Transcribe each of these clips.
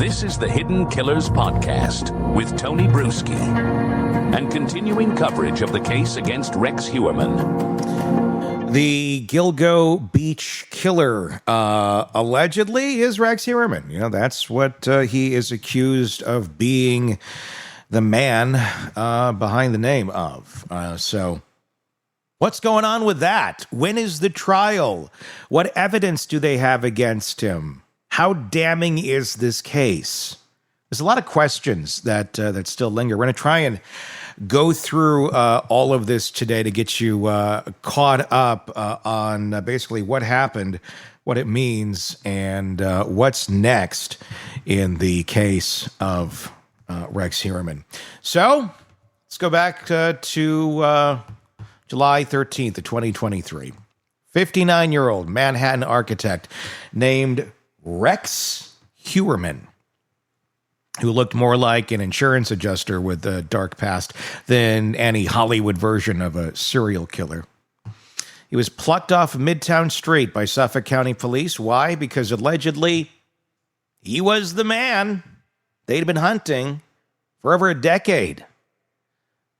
This is the Hidden Killers Podcast with Tony Bruschi and continuing coverage of the case against Rex Heuermann. The Gilgo Beach killer allegedly is Rex Heuermann. You know, that's what he is accused of being the man behind the name of. So what's going on with that? When is the trial? What evidence do they have against him? How damning is this case? There's a lot of questions that still linger. We're going to try and go through all of this today to get you caught up on basically what happened, what it means, and what's next in the case of Rex Heuermann. So let's go back to July 13th of 2023. 59-year-old Manhattan architect named Rex Heuermann, who looked more like an insurance adjuster with a dark past than any Hollywood version of a serial killer. He was plucked off Midtown Street by Suffolk County Police. Why? Because allegedly he was the man they'd been hunting for over a decade.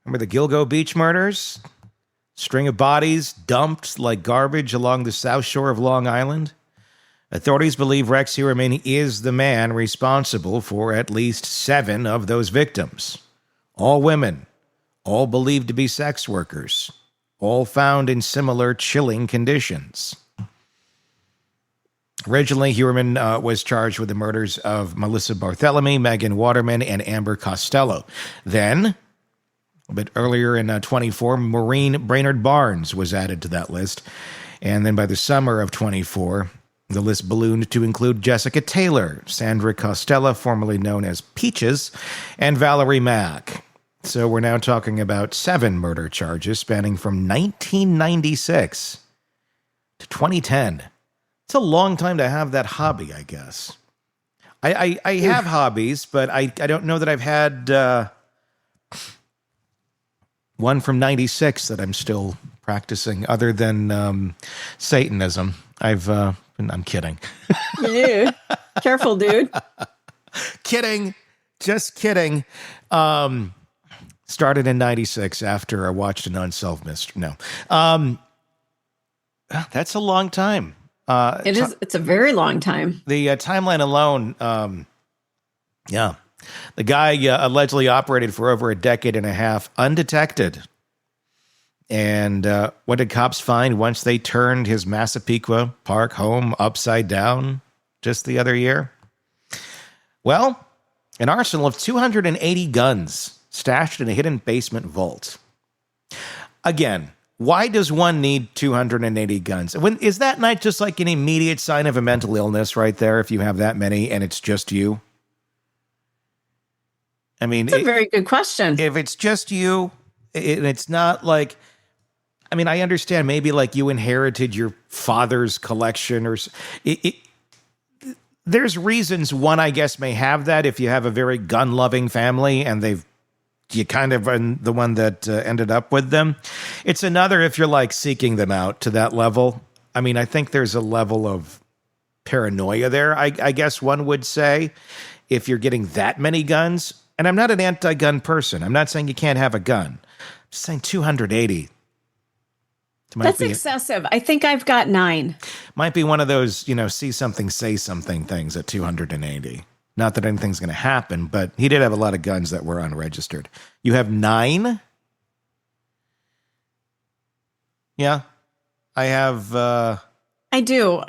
Remember the Gilgo Beach murders? String of bodies dumped like garbage along the south shore of Long Island? Authorities believe Rex Heuermann is the man responsible for at least 7 of those victims. All women, all believed to be sex workers, all found in similar chilling conditions. Originally, Heuermann was charged with the murders of Melissa Barthelemy, Megan Waterman, and Amber Costello. Then, a bit earlier in 24, Maureen Brainerd Barnes was added to that list. And then by the summer of 24, the list ballooned to include Jessica Taylor, Sandra Costello, formerly known as Peaches, and Valerie Mack. So we're now talking about 7 murder charges spanning from 1996 to 2010. It's a long time to have that hobby, I guess. I have hobbies, but I don't know that I've had one from 96 that I'm still practicing, other than Satanism. I'm kidding. Yeah. Careful, dude. Kidding. Just kidding. Started in 96 after I watched an Unsolved Mystery. No. That's a long time. It is. It's a very long time. The timeline alone, yeah. The guy allegedly operated for over a decade and a half undetected. And what did cops find once they turned his Massapequa Park home upside down just the other year? Well, an arsenal of 280 guns stashed in a hidden basement vault. Again, why does one need 280 guns? Is that not just like an immediate sign of a mental illness right there if you have that many and it's just you? I mean, it's a very good question. If it's just you, it's not like... I mean, I understand maybe like you inherited your father's collection or... There's reasons one, I guess, may have that if you have a very gun-loving family and you kind of are the one that ended up with them. It's another if you're like seeking them out to that level. I mean, I think there's a level of paranoia there, I guess one would say, if you're getting that many guns. And I'm not an anti-gun person. I'm not saying you can't have a gun. I'm just saying 280. That's excessive. I think I've got 9. Might be one of those, see something, say something things at 280. Not that anything's going to happen, but he did have a lot of guns that were unregistered. You have 9? Yeah. I have... I do.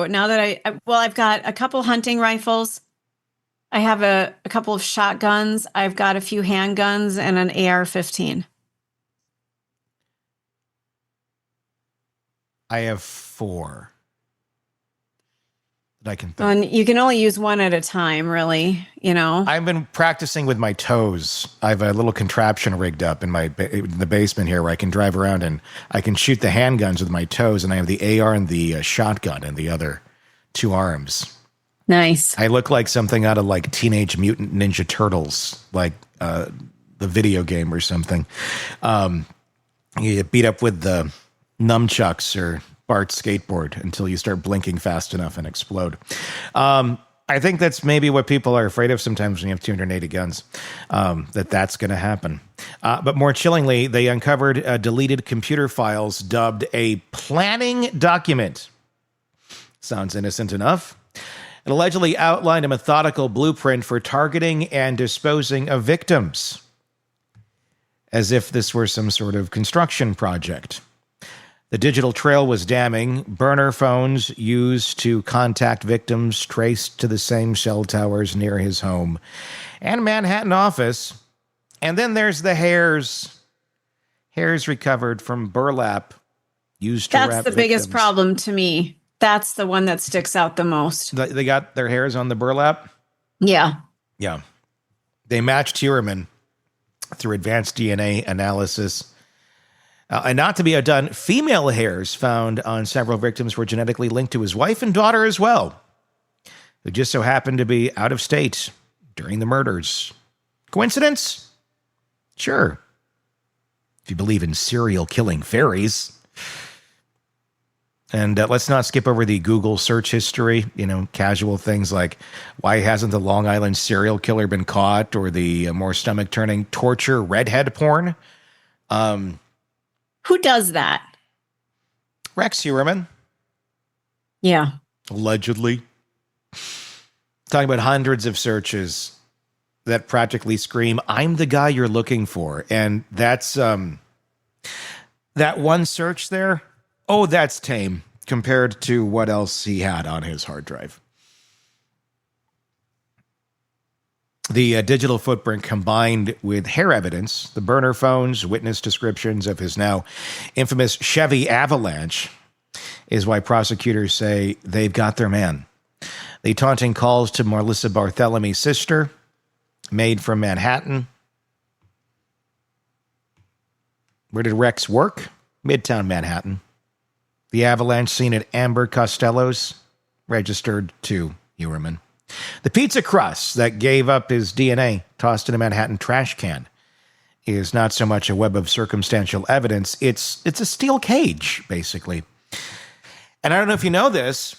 Now that I've got a couple hunting rifles. I have a couple of shotguns. I've got a few handguns and an AR-15. I have 4 that I can think. And you can only use one at a time, really, I've been practicing with my toes. I have a little contraption rigged up in the basement here where I can drive around and I can shoot the handguns with my toes, and I have the AR and the shotgun in the other 2 arms. Nice. I look like something out of like Teenage Mutant Ninja Turtles, like the video game or something. You get beat up with the nunchucks or Bart's skateboard until you start blinking fast enough and explode. I think that's maybe what people are afraid of sometimes when you have 280 guns, that's going to happen. But more chillingly, they uncovered deleted computer files dubbed a planning document. Sounds innocent enough. It allegedly outlined a methodical blueprint for targeting and disposing of victims, as if this were some sort of construction project. The digital trail was damning. Burner phones used to contact victims traced to the same cell towers near his home and Manhattan office. And then there's the hairs. Hairs recovered from burlap used to wrap That's the biggest victims. problem to me. That's the one that sticks out the most. They got their hairs on the burlap? Yeah. Yeah. They matched Heuermann through advanced DNA analysis. And not to be outdone, female hairs found on several victims were genetically linked to his wife and daughter as well, who just so happened to be out of state during the murders. Coincidence? Sure. If you believe in serial killing fairies. And let's not skip over the Google search history, casual things like why hasn't the Long Island serial killer been caught, or the more stomach-turning torture redhead porn. Who does that? Rex Heuermann. Yeah. Allegedly. Talking about hundreds of searches that practically scream, I'm the guy you're looking for. And that's, that one search there, that's tame compared to what else he had on his hard drive. The digital footprint combined with hair evidence, the burner phones, witness descriptions of his now infamous Chevy Avalanche, is why prosecutors say they've got their man. The taunting calls to Melissa Barthelomy's sister, made from Manhattan. Where did Rex work? Midtown Manhattan. The Avalanche seen at Amber Costello's, registered to Heuermann. The pizza crust that gave up his DNA, tossed in a Manhattan trash can, is not so much a web of circumstantial evidence. It's a steel cage, basically. And I don't know if you know this,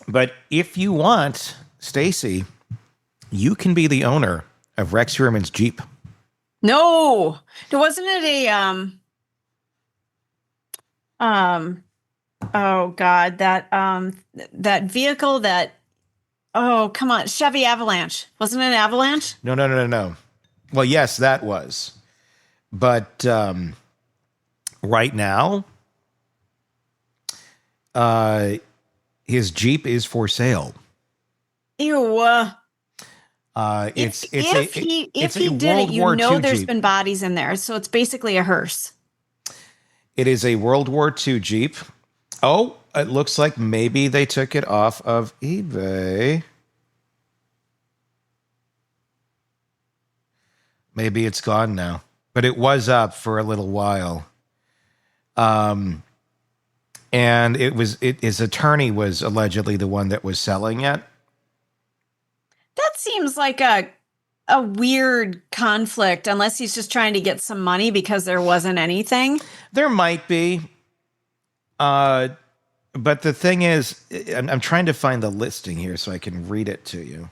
but if you want, Stacy, you can be the owner of Rex Heuermann's Jeep. No, wasn't it a oh God, that vehicle that, oh come on, Chevy Avalanche. Wasn't it an Avalanche? No. Well, yes, that was. But right now, his Jeep is for sale. Ew. If he did it, there's Jeep. been bodies in there, so it's basically a hearse. It is a World War II Jeep. Oh, it looks like maybe they took it off of eBay. Maybe it's gone now, but it was up for a little while. And his attorney was allegedly the one that was selling it. That seems like a weird conflict, unless he's just trying to get some money because there wasn't anything. There might be. But the thing is, I'm trying to find the listing here so I can read it to you.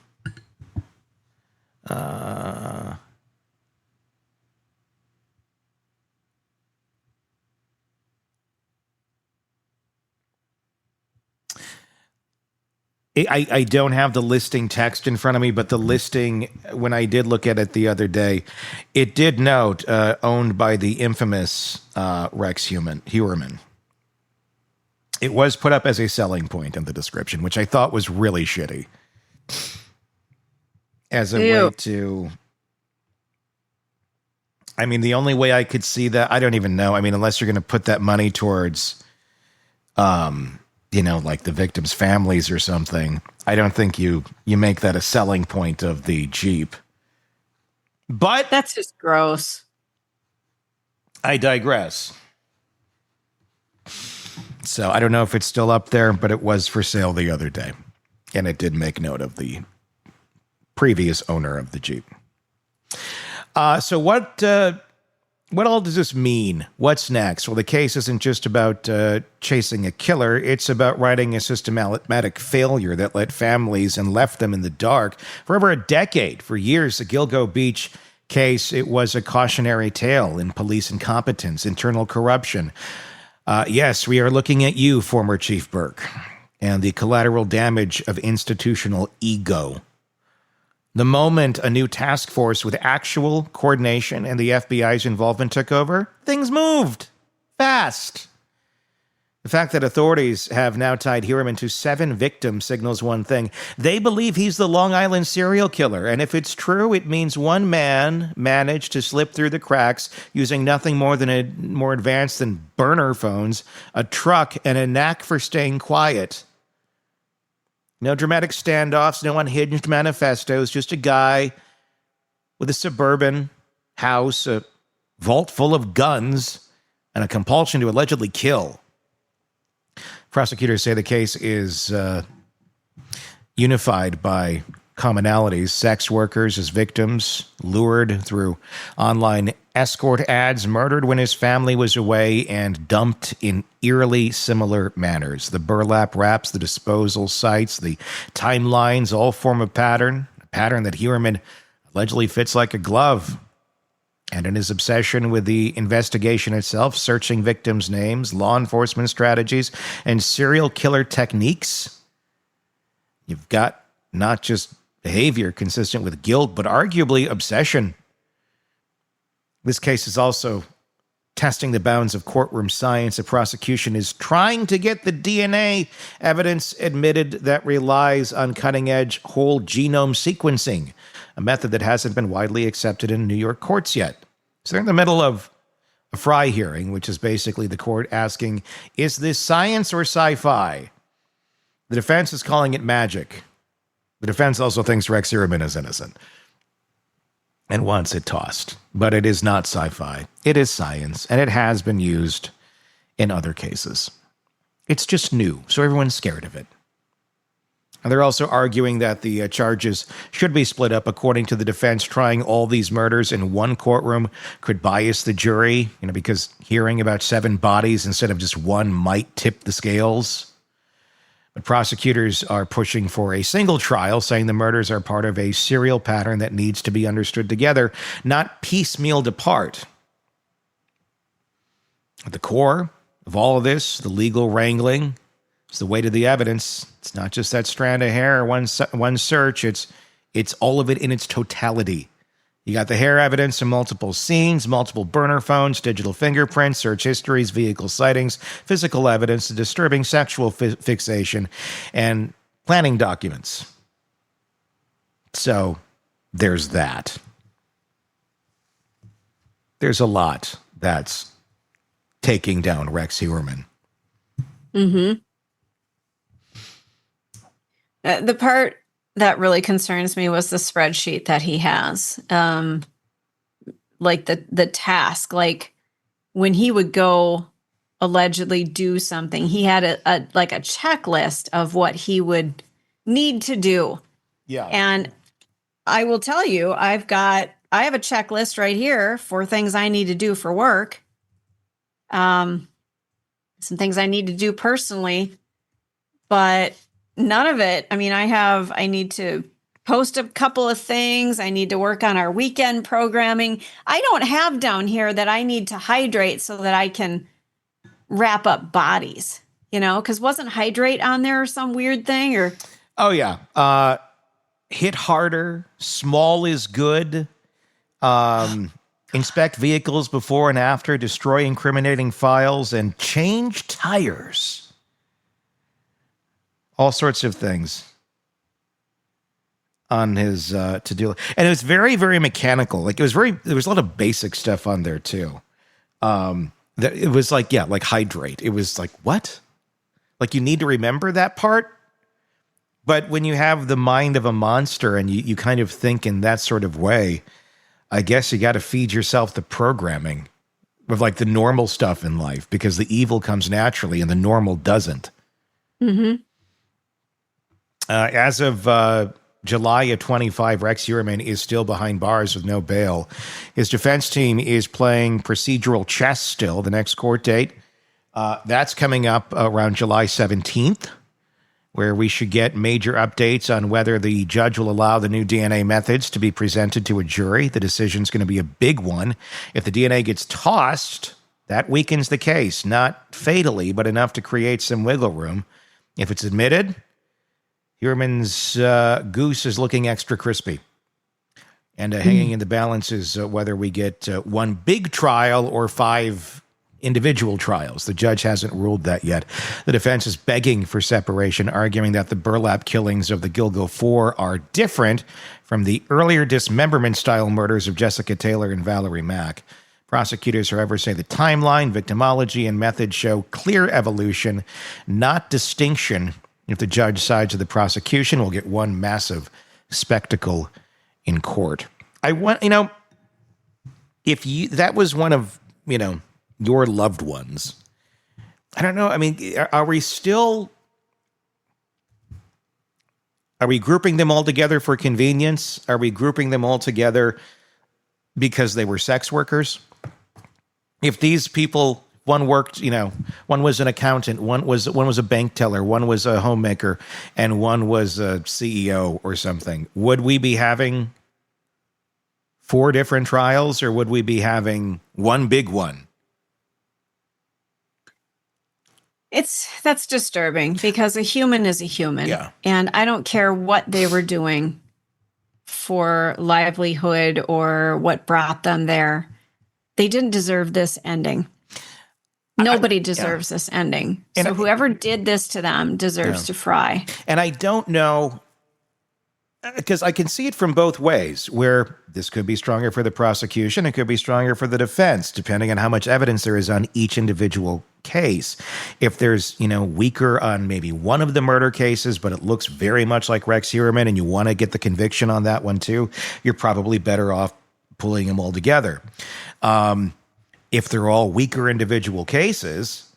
I don't have the listing text in front of me, but the listing, when I did look at it the other day, it did note owned by the infamous Rex Heuermann. It was put up as a selling point in the description, which I thought was really shitty. As a way to... I mean, the only way I could see that, I don't even know. I mean, unless you're going to put that money towards... like the victims' families or something. I don't think you make that a selling point of the Jeep. But that's just gross. I digress. So I don't know if it's still up there, but it was for sale the other day. And it did make note of the previous owner of the Jeep. So what what all does this mean? What's next? Well, the case isn't just about chasing a killer. It's about righting a systematic failure that left families and left them in the dark for over a decade. For years, the Gilgo Beach case, it was a cautionary tale in police incompetence, internal corruption. Yes, we are looking at you, former Chief Burke, and the collateral damage of institutional ego. The moment a new task force with actual coordination and the FBI's involvement took over, things moved fast. The fact that authorities have now tied Heuermann to 7 victims signals one thing. They believe he's the Long Island serial killer, and if it's true, it means one man managed to slip through the cracks using nothing more advanced than burner phones, a truck, and a knack for staying quiet. No dramatic standoffs, no unhinged manifestos, just a guy with a suburban house, a vault full of guns, and a compulsion to allegedly kill. Prosecutors say the case is unified by commonalities. Sex workers as victims, lured through online escort ads, murdered when his family was away, and dumped in eerily similar manners. The burlap wraps, the disposal sites, the timelines all form a pattern that Heuermann allegedly fits like a glove. And in his obsession with the investigation itself, searching victims' names, law enforcement strategies, and serial killer techniques, you've got not just behavior consistent with guilt, but arguably obsession. This case is also testing the bounds of courtroom science. The prosecution is trying to get the DNA evidence admitted that relies on cutting-edge whole genome sequencing, a method that hasn't been widely accepted in New York courts yet. So they're in the middle of a Frye hearing, which is basically the court asking, is this science or sci-fi? The defense is calling it magic. The defense also thinks Rex Heuermann is innocent and wants it tossed. But it is not sci-fi. It is science, and it has been used in other cases. It's just new, so everyone's scared of it. And they're also arguing that the charges should be split up. According to the defense, trying all these murders in one courtroom could bias the jury, because hearing about 7 bodies instead of just one might tip the scales. But prosecutors are pushing for a single trial, saying the murders are part of a serial pattern that needs to be understood together, not piecemealed apart. At the core of all of this, the legal wrangling, is the weight of the evidence. It's not just that strand of hair, one search. It's all of it in its totality. You got the hair evidence in multiple scenes, multiple burner phones, digital fingerprints, search histories, vehicle sightings, physical evidence, disturbing sexual fixation, and planning documents. So there's that. There's a lot that's taking down Rex Heuermann. Mm-hmm. The part that really concerns me was the spreadsheet that he has. Like the task, like when he would go allegedly do something, he had a checklist of what he would need to do. Yeah. And I will tell you, I have a checklist right here for things I need to do for work. Some things I need to do personally, but none of it. I mean, I need to post a couple of things. I need to work on our weekend programming. I don't have down here that I need to hydrate so that I can wrap up bodies, because wasn't hydrate on there or some weird thing or? Oh yeah. Hit harder. Small is good. Inspect vehicles before and after, destroy incriminating files, and change tires. All sorts of things on his to-do list. And it was very, very mechanical. There was a lot of basic stuff on there too. That it was like hydrate. It was like, what? Like you need to remember that part? But when you have the mind of a monster and you kind of think in that sort of way, I guess you got to feed yourself the programming of like the normal stuff in life because the evil comes naturally and the normal doesn't. Mm-hmm. As of July of 25, Rex Heuermann is still behind bars with no bail. His defense team is playing procedural chess still. The next court date, that's coming up around July 17th, where we should get major updates on whether the judge will allow the new DNA methods to be presented to a jury. The decision's going to be a big one. If the DNA gets tossed, that weakens the case, not fatally, but enough to create some wiggle room. If it's admitted, Heuermann's goose is looking extra crispy. And hanging in the balance is whether we get one big trial or 5 individual trials. The judge hasn't ruled that yet. The defense is begging for separation, arguing that the burlap killings of the Gilgo Four are different from the earlier dismemberment-style murders of Jessica Taylor and Valerie Mack. Prosecutors, however, say the timeline, victimology, and method show clear evolution, not distinction. If the judge sides with the prosecution, we'll get one massive spectacle in court. I want, if that was one of, your loved ones, I don't know. I mean, are we grouping them all together for convenience? Are we grouping them all together because they were sex workers? If these people, one worked, one was an accountant, one was a bank teller, one was a homemaker, and one was a CEO or something, would we be having 4 different trials, or would we be having one big one? That's disturbing, because a human is a human. Yeah. And I don't care what they were doing for livelihood or what brought them there. They didn't deserve this ending. Nobody deserves this ending. And so whoever did this to them deserves to fry. And I don't know, because I can see it from both ways, where this could be stronger for the prosecution, it could be stronger for the defense, depending on how much evidence there is on each individual case. If there's, weaker on maybe one of the murder cases, but it looks very much like Rex Heuermann, and you want to get the conviction on that one too, you're probably better off pulling them all together. If they're all weaker individual cases,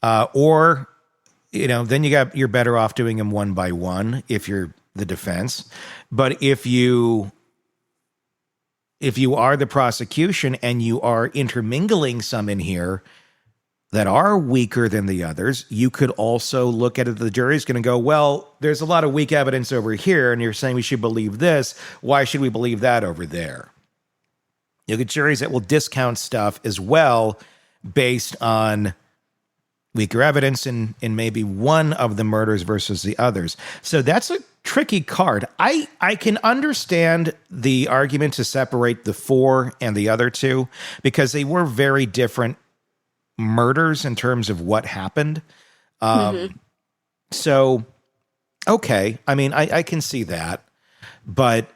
then you're better off doing them one by one if you're the defense. But if you are the prosecution and you are intermingling some in here that are weaker than the others, you could also look at it. The jury's going to go, well, there's a lot of weak evidence over here, and you're saying we should believe this. Why should we believe that over there? You get juries that will discount stuff as well based on weaker evidence in maybe one of the murders versus the others. So that's a tricky card. I can understand the argument to separate the 4 and the other 2 because they were very different murders in terms of what happened. So, okay. I mean, I can see that, but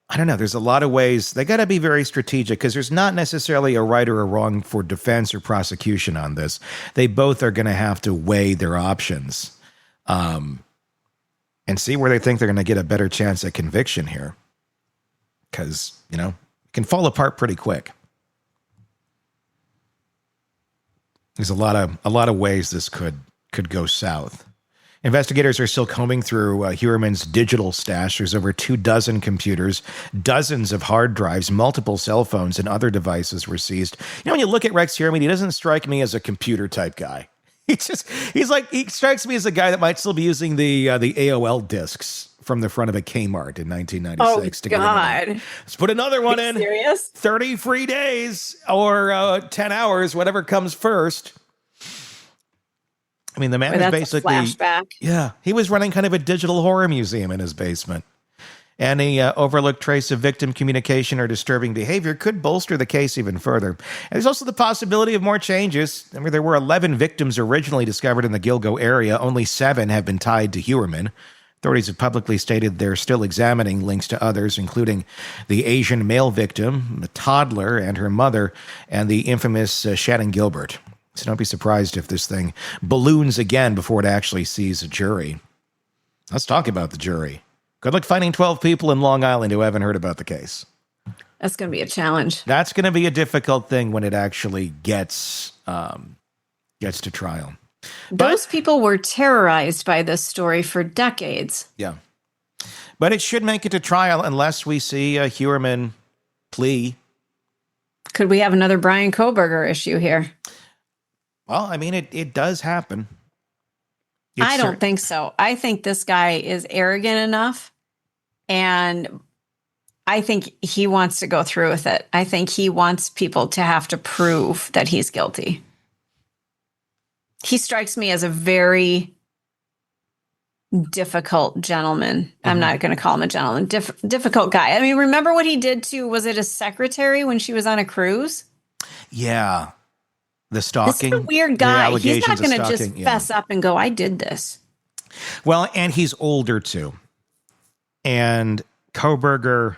I don't know. There's a lot of ways. They got to be very strategic because there's not necessarily a right or a wrong for defense or prosecution on this. They both are going to have to weigh their options and see where they think they're going to get a better chance at conviction here. Because, it can fall apart pretty quick. There's a lot of ways this could go south. Investigators are still combing through Heuermann's digital stash. There's over 24 computers, dozens of hard drives, multiple cell phones, and other devices were seized. When you look at Rex Heuermann, he doesn't strike me as a computer type guy. He strikes me as a guy that might still be using the AOL discs from the front of a Kmart in 1996. Oh, God. Let's put another one in. Serious? 30 free days or 10 hours, whatever comes first. I mean, the man is basically... flashback. Yeah. He was running kind of a digital horror museum in his basement. Any overlooked trace of victim communication or disturbing behavior could bolster the case even further. And there's also the possibility of more changes. I mean, there were 11 victims originally discovered in the Gilgo area. Only 7 have been tied to Heuermann. Authorities have publicly stated they're still examining links to others, including the Asian male victim, the toddler and her mother, and the infamous Shannon Gilbert. So don't be surprised if this thing balloons again before it actually sees a jury. Let's talk about the jury. Good luck finding 12 people in Long Island who haven't heard about the case. That's going to be a challenge. That's going to be a difficult thing when it actually gets to trial. Those people were terrorized by this story for decades. Yeah. But it should make it to trial unless we see a Heuermann plea. Could we have another Brian Kohberger issue here? Well, I mean, it does happen. I don't think so. I think this guy is arrogant enough, and I think he wants to go through with it. I think he wants people to have to prove that he's guilty. He strikes me as a very difficult gentleman. Mm-hmm. I'm not going to call him a gentleman. Difficult guy. I mean, remember what he did to, was it a secretary when she was on a cruise? Yeah. The stalking. This is a weird guy. He's not going to just fess up and go, I did this. Well, and he's older too. And Kohberger,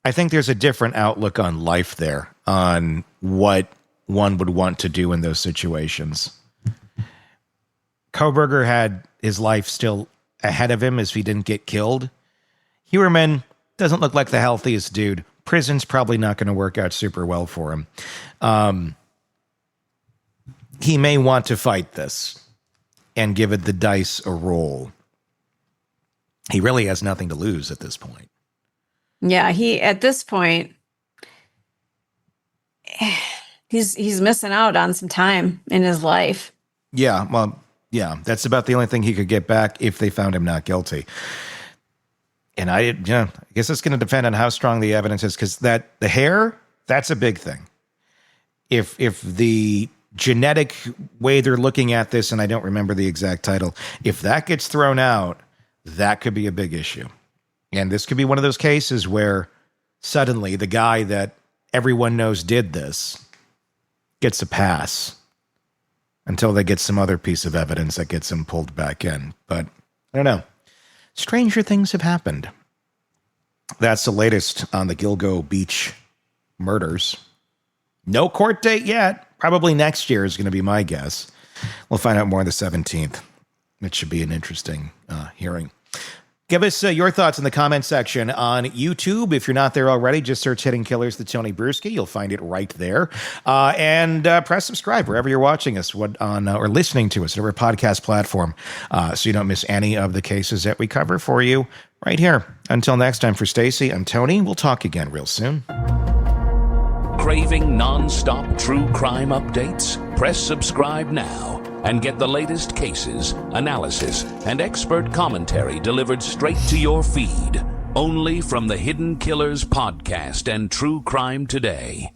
I think there's a different outlook on life there, on what one would want to do in those situations. Kohberger had his life still ahead of him if he didn't get killed. Heuermann doesn't look like the healthiest dude. Prison's probably not going to work out super well for him. He may want to fight this and give it the dice a roll. He really has nothing to lose at this point. Yeah, at this point, he's missing out on some time in his life. Yeah, well, yeah, that's about the only thing he could get back if they found him not guilty. And I guess it's going to depend on how strong the evidence is, because the hair, that's a big thing. If the genetic way they're looking at this, and I don't remember the exact title, if that gets thrown out, that could be a big issue. And this could be one of those cases where suddenly the guy that everyone knows did this gets a pass until they get some other piece of evidence that gets him pulled back in. But I don't know. Stranger things have happened. That's the latest on the Gilgo Beach murders. No court date yet. Probably next year is going to be my guess. We'll find out more on the 17th. It should be an interesting hearing. Give us your thoughts in the comment section on YouTube. If you're not there already, just search Hidden Killers, the Tony Brewski. You'll find it right there. And press subscribe wherever you're watching us or listening to us, whatever podcast platform, so you don't miss any of the cases that we cover for you right here. Until next time, for Stacy, I'm Tony. We'll talk again real soon. Craving non-stop true crime updates? Press subscribe now and get the latest cases, analysis, and expert commentary delivered straight to your feed. Only from the Hidden Killers podcast and True Crime Today.